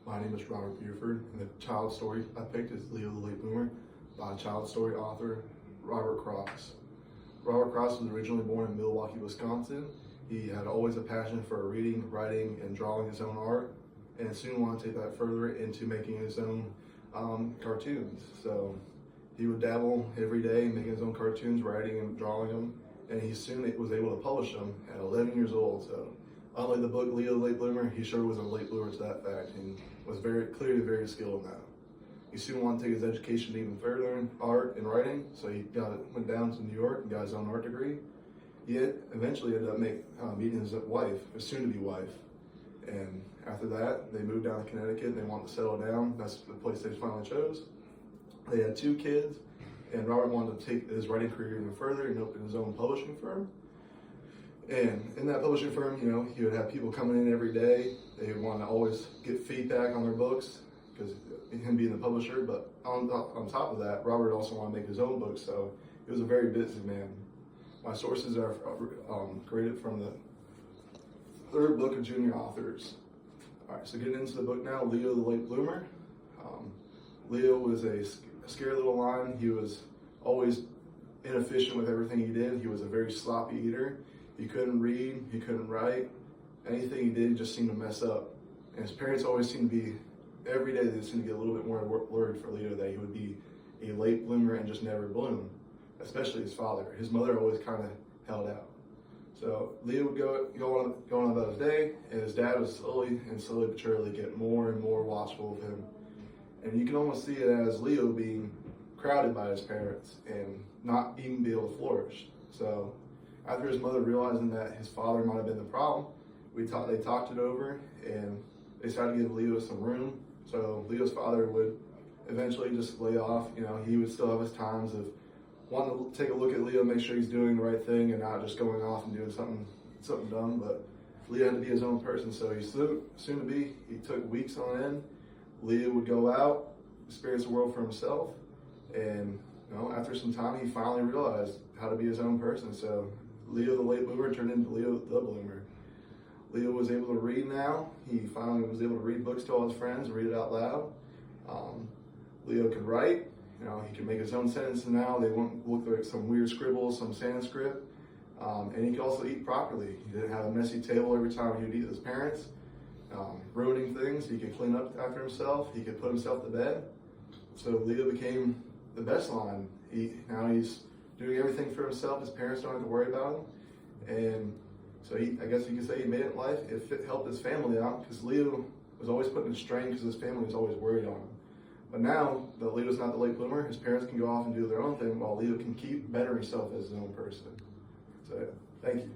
My name is Robert Buford, and the child story I picked is Leo the Late Bloomer by child story author Robert Cross. Robert Cross was originally born in Milwaukee, Wisconsin. He had always a passion for reading, writing, and drawing his own art, and soon wanted to take that further into making his own cartoons. So he would dabble every day making his own cartoons, writing and drawing them, and he soon was able to publish them at 11 years old. So unlike the book Leo the Late Bloomer, he sure was a late bloomer to that fact, and was clearly very skilled in that. He soon wanted to take his education even further in art and writing, so he went down to New York and got his own art degree. He eventually ended up meeting his wife, his soon-to-be wife, and after that, they moved down to Connecticut and they wanted to settle down. That's the place they finally chose. They had 2 kids, and Robert wanted to take his writing career even further and open his own publishing firm. And in that publishing firm, he would have people coming in every day. They would want to always get feedback on their books, because him being the publisher. But on top of that, Robert also wanted to make his own books, so he was a very busy man. My sources are graded from the 3rd book of junior authors. All right, so getting into the book now, Leo the Late Bloomer. Leo was a scary little lion. He was always inefficient with everything he did. He was a very sloppy eater. He couldn't read, he couldn't write. Anything he did just seemed to mess up. And his parents always seemed to be, every day they seemed to get a little bit more worried for Leo that he would be a late bloomer and just never bloom, especially his father. His mother always kind of held out. So Leo would go on about his day, and his dad would slowly but surely get more and more watchful of him. And you can almost see it as Leo being crowded by his parents and not even be able to flourish. So after his mother realizing that his father might have been the problem, they talked it over, and they decided to give Leo some room. So Leo's father would eventually just lay off. He would still have his times of wanting to take a look at Leo, make sure he's doing the right thing and not just going off and doing something dumb. But Leo had to be his own person, so he took weeks on end. Leo would go out, experience the world for himself, and after some time, he finally realized how to be his own person. So Leo the Late Bloomer turned into Leo the Bloomer. Leo was able to read now. He finally was able to read books to all his friends and read it out loud. Leo could write. He could make his own sentences now. They won't look like some weird scribbles, some Sanskrit. And he could also eat properly. He didn't have a messy table every time he would eat with his parents, ruining things. He could clean up after himself. He could put himself to bed. So Leo became the best lion. Now he's doing everything for himself. His parents don't have to worry about him. And so I guess you could say he made it in life. It helped his family out, because Leo was always putting a strain because his family was always worried on him. But now that Leo's not the late bloomer, his parents can go off and do their own thing while Leo can keep bettering himself as his own person. So thank you.